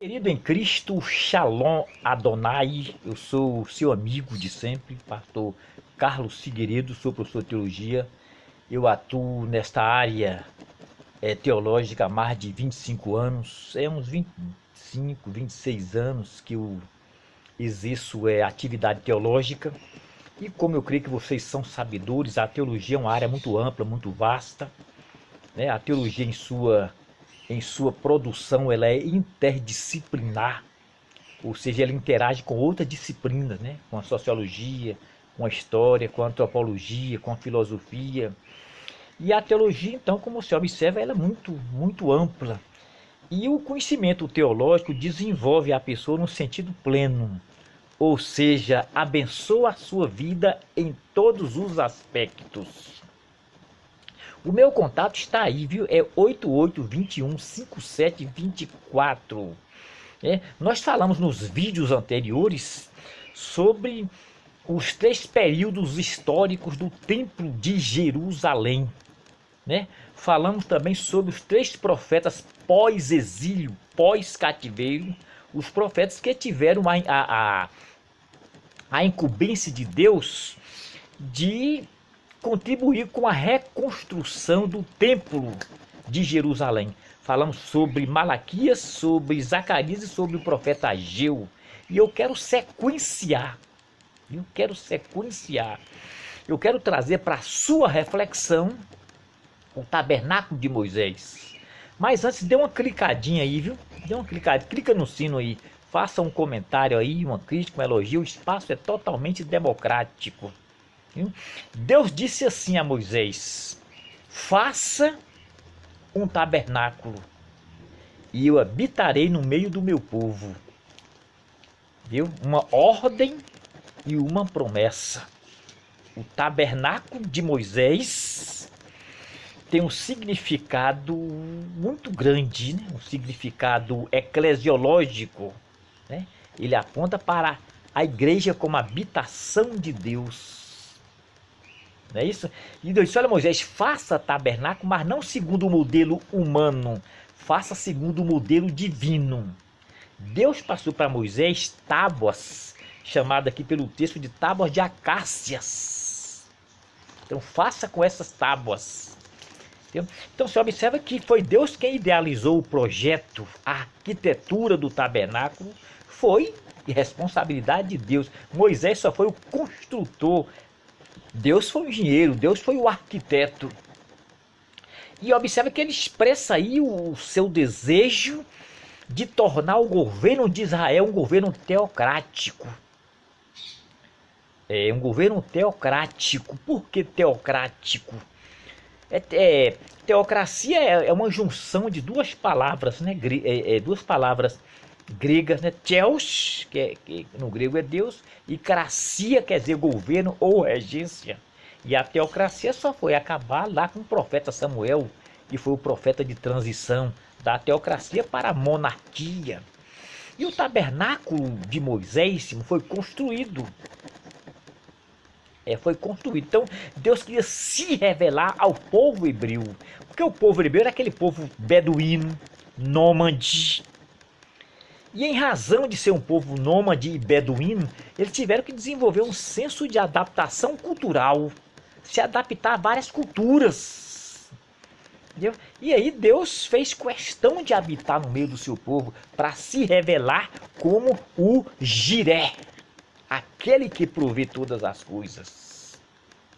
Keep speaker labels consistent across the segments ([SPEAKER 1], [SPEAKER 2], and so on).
[SPEAKER 1] Querido em Cristo, Shalom Adonai, eu sou seu amigo de sempre, pastor Carlos Figueiredo, sou professor de teologia. Eu atuo nesta área teológica há mais de 25 anos, uns 25, 26 anos que eu exerço atividade teológica. E como eu creio que vocês são sabedores, a teologia é uma área muito ampla, muito vasta, né? A teologia em sua produção ela é interdisciplinar, ou seja, ela interage com outras disciplinas, né? Com a sociologia, com a história, com a antropologia, com a filosofia. E a teologia, então, como você observa, ela é muito ampla. E o conhecimento teológico desenvolve a pessoa no sentido pleno, ou seja, abençoa a sua vida em todos os aspectos. O meu contato está aí, viu? É 88215724. Nós falamos nos vídeos anteriores sobre os 3 períodos históricos do Templo de Jerusalém, né? Falamos também sobre os 3 profetas pós-exílio, pós-cativeiro, os profetas que tiveram a incumbência de Deus de contribuir com a reconstrução do Templo de Jerusalém. Falamos sobre Malaquias, sobre Zacarias e sobre o profeta Ageu. E eu quero sequenciar. Eu quero trazer para a sua reflexão o tabernáculo de Moisés. Mas antes, dê uma clicadinha aí, viu? Dê uma clicadinha, clica no sino aí. Faça um comentário aí, uma crítica, um elogio. O espaço é totalmente democrático. Deus disse assim a Moisés: faça um tabernáculo e eu habitarei no meio do meu povo. Viu? Uma ordem e uma promessa. O tabernáculo de Moisés tem um significado muito grande, né? Um significado eclesiológico, né? Ele aponta para a igreja como habitação de Deus. Não é isso? E Deus disse: olha, Moisés, faça tabernáculo, mas não segundo o modelo humano, faça segundo o modelo divino. Deus passou para Moisés tábuas, chamada aqui pelo texto de tábuas de acácias. Então faça com essas tábuas. Então você observa que foi Deus quem idealizou o projeto, a arquitetura do tabernáculo foi responsabilidade de Deus. Moisés só foi o construtor. Deus foi o engenheiro, Deus foi o arquiteto. E observa que ele expressa aí o seu desejo de tornar o governo de Israel um governo teocrático. É um governo teocrático. Por que teocrático? Teocracia é uma junção de duas palavras, né? Duas palavras gregas, né? Theos, que no grego é Deus, e cracia, quer dizer governo ou regência. E a teocracia só foi acabar lá com o profeta Samuel, que foi o profeta de transição da teocracia para a monarquia. E o tabernáculo de Moisés foi construído. Então Deus queria se revelar ao povo hebreu, porque o povo hebreu era aquele povo beduíno, nômade. E em razão de ser um povo nômade e beduíno, eles tiveram que desenvolver um senso de adaptação cultural, se adaptar a várias culturas. Entendeu? E aí Deus fez questão de habitar no meio do seu povo para se revelar como o Jiré, aquele que provê todas as coisas.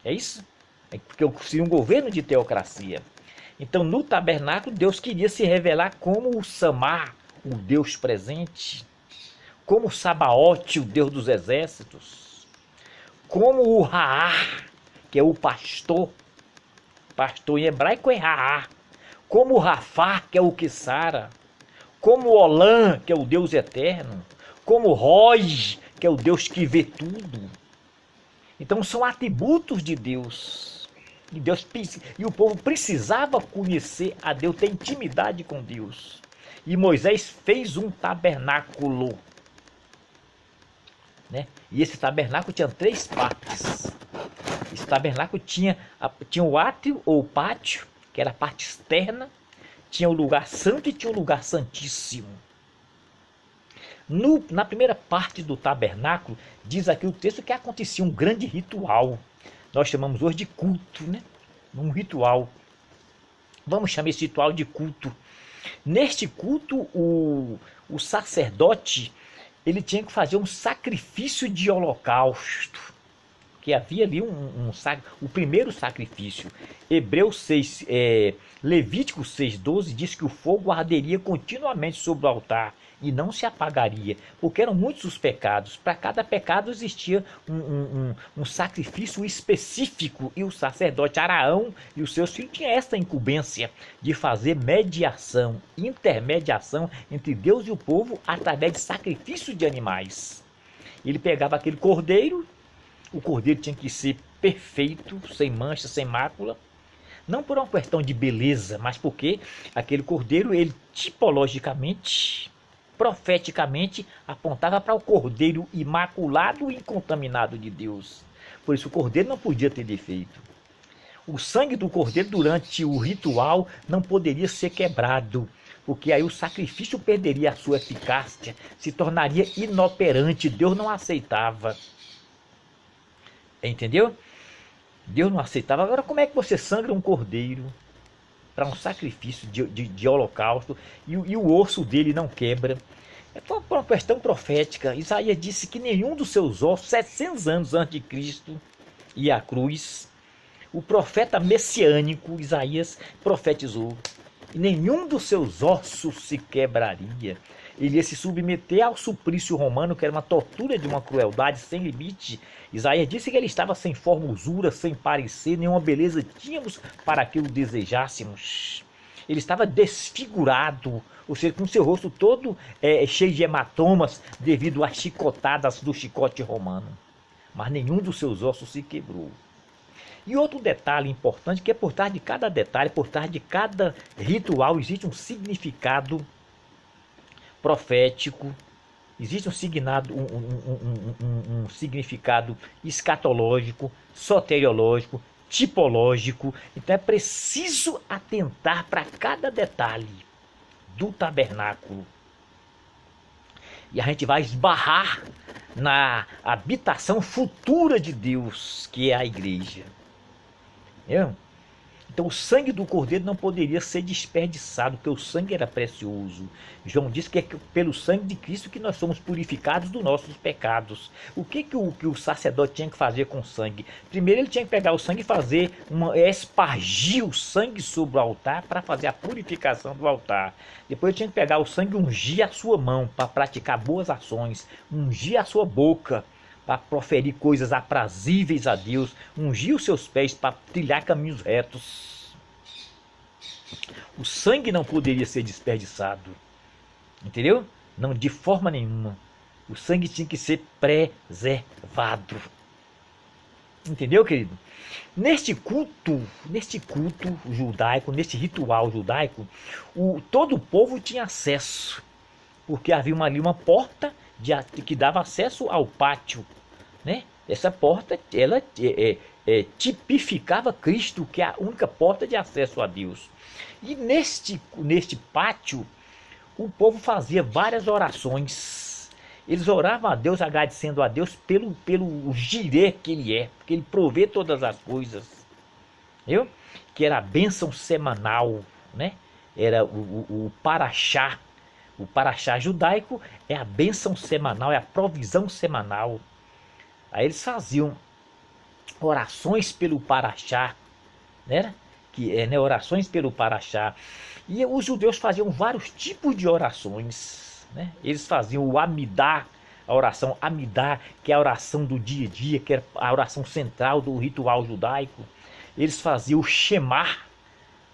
[SPEAKER 1] É isso? Porque eu seria um governo de teocracia. Então no tabernáculo Deus queria se revelar como o Samar, o Deus presente, como Sabaote, o Deus dos exércitos, como o Raá, que é o pastor em hebraico é Raá, como o Rafá, que é o Quissara, como o Olã, que é o Deus eterno, como o Roj, que é o Deus que vê tudo. Então são atributos de Deus. E o povo precisava conhecer a Deus, ter intimidade com Deus. E Moisés fez um tabernáculo, né? E esse tabernáculo tinha 3 partes. Esse tabernáculo tinha o átrio ou pátio, que era a parte externa, tinha o lugar santo e tinha o lugar santíssimo. Na primeira parte do tabernáculo, diz aqui o texto que acontecia um grande ritual. Nós chamamos hoje de culto, né? Um ritual. Vamos chamar esse ritual de culto. Neste culto, o sacerdote, ele tinha que fazer um sacrifício de holocausto. Que havia ali o primeiro sacrifício. Hebreus 6, Levítico 6,12 diz que o fogo arderia continuamente sobre o altar e não se apagaria, porque eram muitos os pecados. Para cada pecado existia um sacrifício específico, e o sacerdote Araão e os seus filhos tinham esta incumbência de fazer mediação, intermediação entre Deus e o povo através de sacrifício de animais. Ele pegava aquele cordeiro. O cordeiro tinha que ser perfeito, sem mancha, sem mácula. Não por uma questão de beleza, mas porque aquele cordeiro, ele tipologicamente, profeticamente, apontava para o cordeiro imaculado e incontaminado de Deus. Por isso o cordeiro não podia ter defeito. O sangue do cordeiro durante o ritual não poderia ser quebrado, porque aí o sacrifício perderia a sua eficácia, se tornaria inoperante, Deus não aceitava. Entendeu? Deus não aceitava. Agora, como é que você sangra um cordeiro para um sacrifício de holocausto e o osso dele não quebra? É por uma questão profética. Isaías disse que nenhum dos seus ossos, 700 anos antes de Cristo e a cruz, o profeta messiânico Isaías profetizou, e nenhum dos seus ossos se quebraria. Ele ia se submeter ao suplício romano, que era uma tortura de uma crueldade sem limite. Isaías disse que ele estava sem formosura, sem parecer, nenhuma beleza tínhamos para que o desejássemos. Ele estava desfigurado, ou seja, com seu rosto todo cheio de hematomas devido às chicotadas do chicote romano. Mas nenhum dos seus ossos se quebrou. E outro detalhe importante, que é por trás de cada detalhe, por trás de cada ritual, existe um significado profético, existe um significado escatológico, soteriológico, tipológico. Então é preciso atentar para cada detalhe do tabernáculo. E a gente vai esbarrar na habitação futura de Deus, que é a igreja. Entendeu? Então o sangue do cordeiro não poderia ser desperdiçado, porque o sangue era precioso. João diz que é pelo sangue de Cristo que nós somos purificados dos nossos pecados. O que o sacerdote tinha que fazer com o sangue? Primeiro ele tinha que pegar o sangue e espargir o sangue sobre o altar para fazer a purificação do altar. Depois ele tinha que pegar o sangue e ungir a sua mão para praticar boas ações, ungir a sua boca para proferir coisas aprazíveis a Deus, ungir os seus pés para trilhar caminhos retos. O sangue não poderia ser desperdiçado, entendeu? Não, de forma nenhuma. O sangue tinha que ser preservado. Entendeu, querido? Neste culto judaico, neste ritual judaico, todo o povo tinha acesso, porque havia ali uma porta que dava acesso ao pátio, né? Essa porta, ela tipificava Cristo, que é a única porta de acesso a Deus. E neste pátio, o povo fazia várias orações. Eles oravam a Deus, agradecendo a Deus pelo jireh que Ele é, porque Ele provê todas as coisas. Viu? Que era a bênção semanal, né? Era o paraxá. O paraxá judaico é a bênção semanal, é a provisão semanal. Aí eles faziam orações pelo paraxá, né? Orações pelo paraxá. E os judeus faziam vários tipos de orações, né? Eles faziam o Amidá, a oração Amidá, que é a oração do dia a dia, que é a oração central do ritual judaico. Eles faziam o Shema.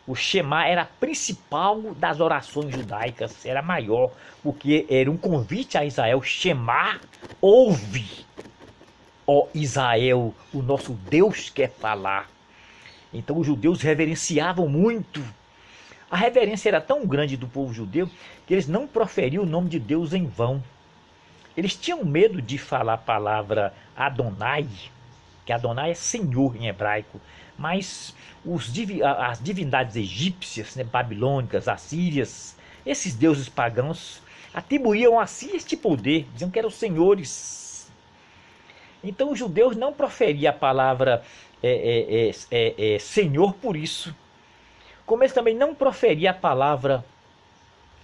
[SPEAKER 1] O Shema era a principal das orações judaicas, era maior, porque era um convite a Israel: Shema, ouve, ó Israel, o nosso Deus quer falar. Então os judeus reverenciavam muito. A reverência era tão grande do povo judeu que eles não proferiam o nome de Deus em vão. Eles tinham medo de falar a palavra Adonai, que Adonai é Senhor em hebraico, mas as divindades egípcias, né, babilônicas, assírias, esses deuses pagãos, atribuíam a si este poder, diziam que eram senhores. Então os judeus não proferiam a palavra Senhor por isso. Como eles também não proferiam a palavra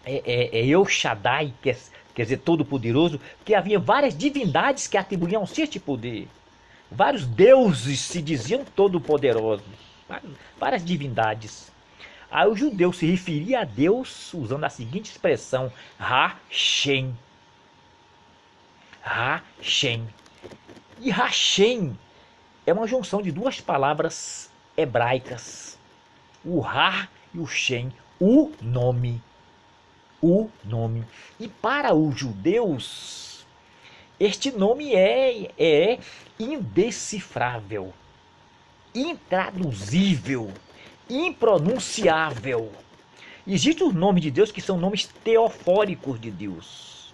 [SPEAKER 1] El Shaddai, quer dizer, Todo-Poderoso, porque havia várias divindades que atribuíam a si este poder. Vários deuses se diziam todo-poderosos, várias divindades. Aí o judeu se referia a Deus usando a seguinte expressão, Hashem. Hashem. E Hashem é uma junção de duas palavras hebraicas. O Ra e o Shem, o nome. O nome. E para os judeus, este nome é indecifrável, intraduzível, impronunciável. Existem os nomes de Deus que são nomes teofóricos de Deus.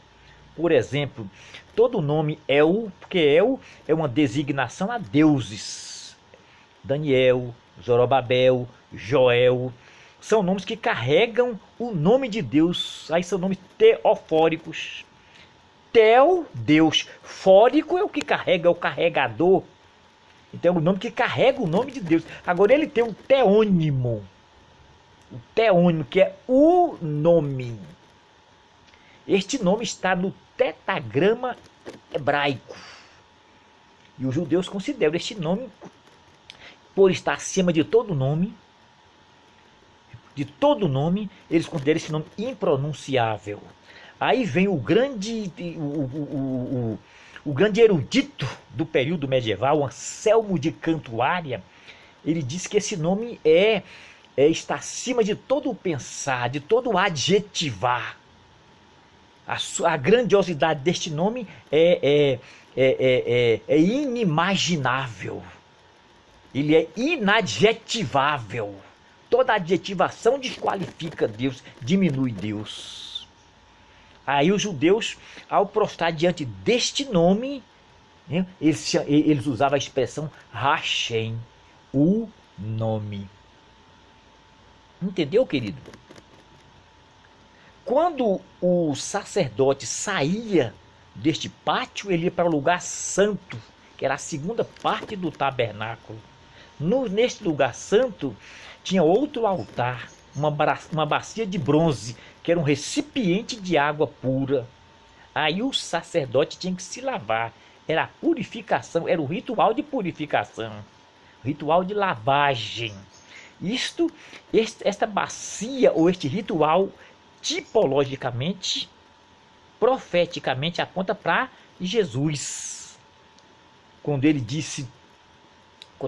[SPEAKER 1] Por exemplo, todo nome El, porque El é uma designação a deuses. Daniel, Zorobabel, Joel, são nomes que carregam o nome de Deus. Aí são nomes teofóricos. Teo, Deus. Fórico é o que carrega, é o carregador. Então é o nome que carrega o nome de Deus. Agora ele tem um teônimo. O teônimo, que é o nome. Este nome está no tetagrama hebraico. E os judeus consideram este nome, por estar acima de todo nome, eles consideram esse nome impronunciável. Aí vem o grande erudito do período medieval, Anselmo de Cantuária. Ele diz que esse nome está acima de todo o pensar, de todo o adjetivar. A grandiosidade deste nome é inimaginável. Ele é inadjetivável. Toda adjetivação desqualifica Deus, diminui Deus. Aí os judeus, ao prostrar diante deste nome, né, eles usavam a expressão Hashem, o nome. Entendeu, querido? Quando o sacerdote saía deste pátio, ele ia para o lugar santo, que era a segunda parte do tabernáculo. Neste lugar santo tinha outro altar, uma bacia de bronze, que era um recipiente de água pura. Aí o sacerdote tinha que se lavar. Era a purificação, era o ritual de purificação, ritual de lavagem. Esta bacia, ou este ritual, tipologicamente, profeticamente, aponta para Jesus. Quando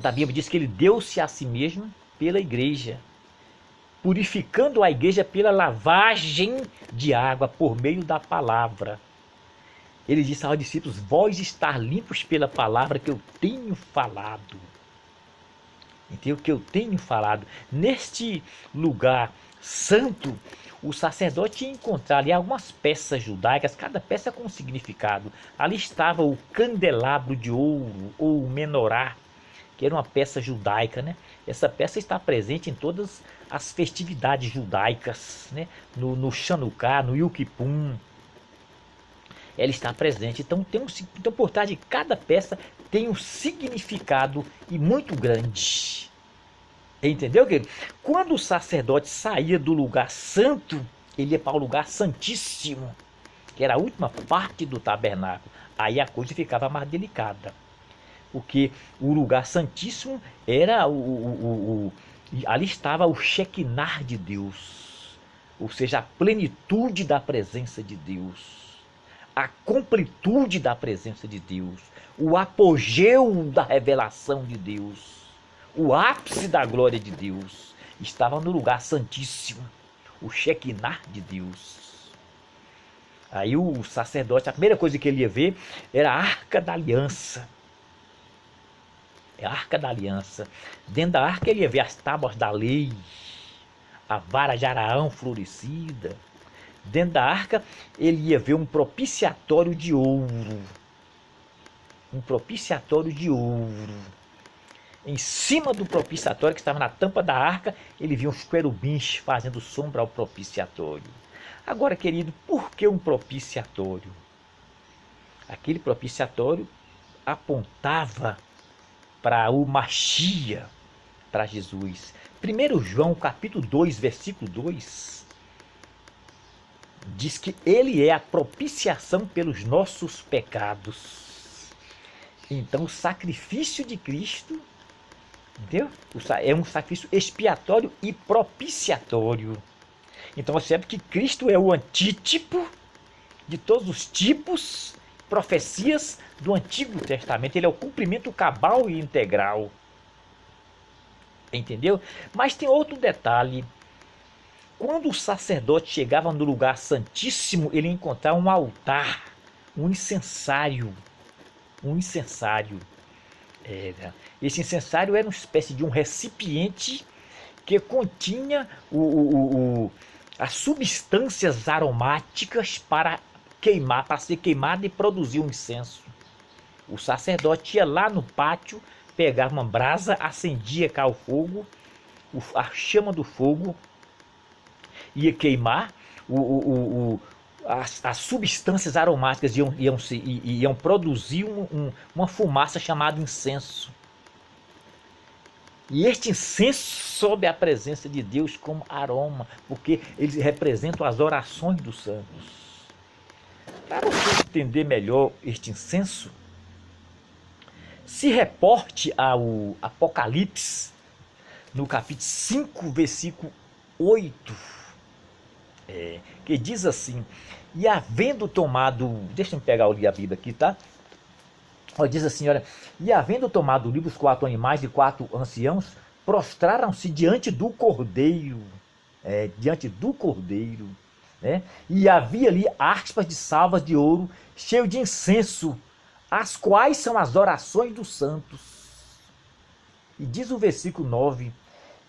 [SPEAKER 1] a Bíblia diz que ele deu-se a si mesmo pela igreja, purificando a igreja pela lavagem de água por meio da palavra. Ele disse aos discípulos: vós estar limpos pela palavra que eu tenho falado. Entendeu? Que eu tenho falado. Neste lugar santo, o sacerdote ia encontrar ali algumas peças judaicas, cada peça com um significado. Ali estava o candelabro de ouro, ou o menorá, que era uma peça judaica, né? Essa peça está presente em todas as festividades judaicas, né? No Chanukah, no Yom Kippur, ela está presente. Então, então, por trás de cada peça tem um significado e muito grande. Entendeu, querido? Quando o sacerdote saía do lugar santo, ele ia para o lugar santíssimo, que era a última parte do tabernáculo. Aí a coisa ficava mais delicada, porque o lugar santíssimo era ali estava o Shekinah de Deus, ou seja, a plenitude da presença de Deus, a completude da presença de Deus, o apogeu da revelação de Deus, o ápice da glória de Deus estava no lugar santíssimo, o Shekinah de Deus. Aí o sacerdote, a primeira coisa que ele ia ver era a Arca da Aliança. A Arca da Aliança. Dentro da arca ele ia ver as tábuas da lei, a vara de Araão florescida. Dentro da arca ele ia ver um propiciatório de ouro. Um propiciatório de ouro. Em cima do propiciatório, que estava na tampa da arca, ele via uns querubins fazendo sombra ao propiciatório. Agora, querido, por que um propiciatório? Aquele propiciatório apontava para o Machia, para Jesus. 1 João capítulo 2, versículo 2, diz que ele é a propiciação pelos nossos pecados. Então o sacrifício de Cristo, entendeu? É um sacrifício expiatório e propiciatório. Então você sabe que Cristo é o antítipo de todos os tipos, profecias do Antigo Testamento. Ele é o cumprimento cabal e integral. Entendeu? Mas tem outro detalhe. Quando o sacerdote chegava no lugar santíssimo, ele encontrava um altar, um incensário. Um incensário. Esse incensário era uma espécie de um recipiente que continha as substâncias aromáticas para queimar, para ser queimado e produzir um incenso. O sacerdote ia lá no pátio, pegava uma brasa, acendia cá o fogo, a chama do fogo ia queimar, as substâncias aromáticas iam produzir uma fumaça chamada incenso. E este incenso sobe a presença de Deus como aroma, porque eles representam as orações dos santos. Para você entender melhor este incenso, se reporte ao Apocalipse, no capítulo 5, versículo 8, que diz assim: e havendo tomado, deixa eu pegar o livro da Bíblia aqui, tá? Diz assim, olha, e havendo tomado o livro, os 4 animais e 4 anciãos prostraram-se diante do Cordeiro, diante do Cordeiro, né? E havia ali aspas de salvas de ouro, cheio de incenso, as quais são as orações dos santos. E diz o versículo 9,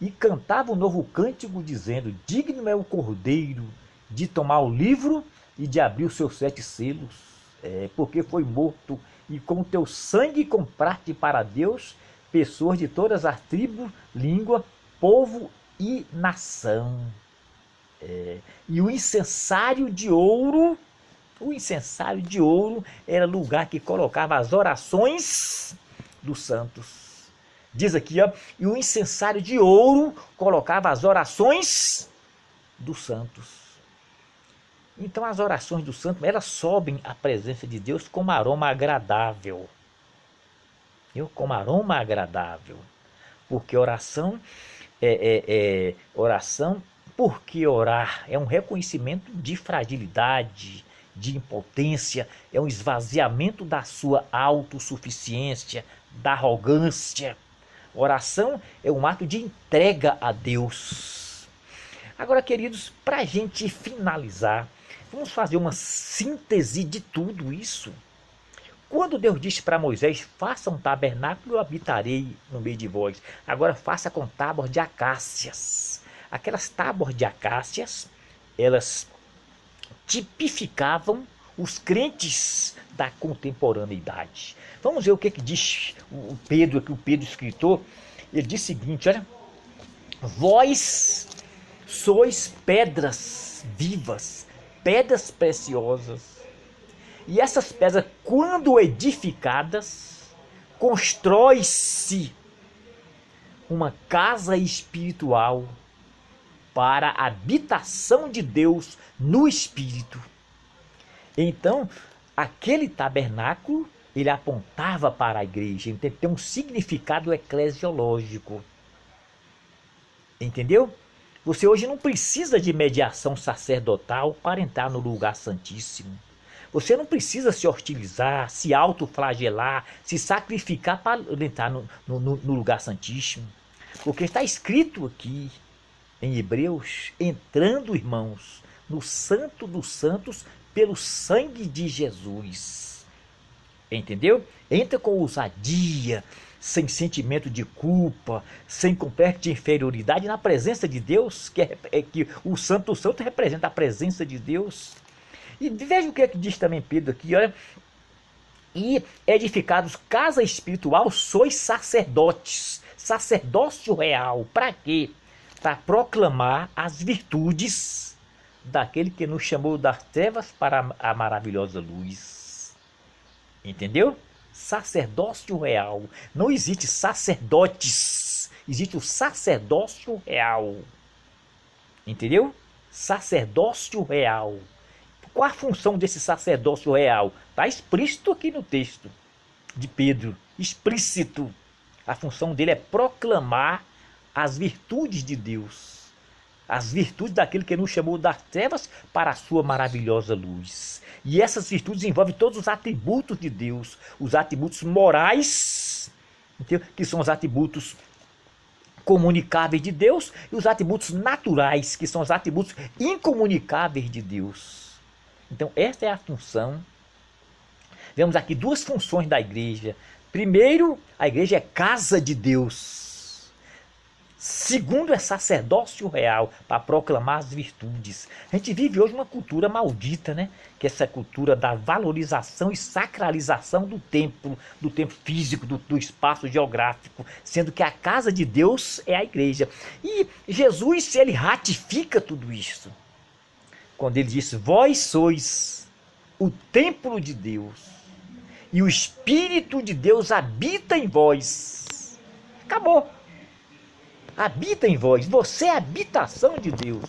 [SPEAKER 1] e cantava um novo cântico, dizendo: digno é o Cordeiro de tomar o livro e de abrir os seus 7 selos, porque foi morto, e com o teu sangue compraste para Deus pessoas de todas as tribos, língua, povo e nação. E o incensário de ouro era lugar que colocava as orações dos santos. Diz aqui, ó, e o incensário de ouro colocava as orações dos santos. Então as orações dos santos, elas sobem à presença de Deus como aroma agradável. Como aroma agradável. Porque oração porque orar é um reconhecimento de fragilidade, de impotência, é um esvaziamento da sua autossuficiência, da arrogância. Oração é um ato de entrega a Deus. Agora, queridos, para a gente finalizar, vamos fazer uma síntese de tudo isso. Quando Deus disse para Moisés: faça um tabernáculo, eu habitarei no meio de vós. Agora faça com tábuas de acácias. Aquelas tábuas de acácias, elas tipificavam os crentes da contemporaneidade. Vamos ver o que diz o Pedro, aqui o Pedro escritor. Ele diz o seguinte, olha: vós sois pedras vivas, pedras preciosas. E essas pedras, quando edificadas, constrói-se uma casa espiritual para a habitação de Deus no Espírito. Então, aquele tabernáculo, ele apontava para a igreja, então tem um significado eclesiológico. Entendeu? Você hoje não precisa de mediação sacerdotal para entrar no lugar santíssimo. Você não precisa se hostilizar, se autoflagelar, se sacrificar para entrar no lugar santíssimo. Porque está escrito aqui em Hebreus: entrando, irmãos, no Santo dos Santos pelo sangue de Jesus. Entendeu? Entra com ousadia, sem sentimento de culpa, sem complexo de inferioridade, na presença de Deus, que o Santo representa a presença de Deus. E veja o que diz também Pedro aqui, olha: e edificados casa espiritual, sois sacerdotes, sacerdócio real. Para quê? Para proclamar as virtudes daquele que nos chamou das trevas para a maravilhosa luz. Entendeu? Sacerdócio real. Não existe sacerdotes, existe o sacerdócio real. Entendeu? Sacerdócio real. Qual a função desse sacerdócio real? Está explícito aqui no texto de Pedro. Explícito. A função dele é proclamar as virtudes de Deus. As virtudes daquele que nos chamou das trevas para a sua maravilhosa luz. E essas virtudes envolvem todos os atributos de Deus. Os atributos morais, entendeu? Que são os atributos comunicáveis de Deus, e os atributos naturais, que são os atributos incomunicáveis de Deus. Então essa é a função. Vemos aqui duas funções da igreja. Primeiro, a igreja é casa de Deus. Segundo, é sacerdócio real, para proclamar as virtudes. A gente vive hoje uma cultura maldita, né? Que é essa cultura da valorização e sacralização do tempo físico, do espaço geográfico, sendo que a casa de Deus é a igreja. E Jesus, ele ratifica tudo isso, quando ele disse: vós sois o templo de Deus, e o Espírito de Deus habita em vós. Acabou. Habita em vós. Você é a habitação de Deus.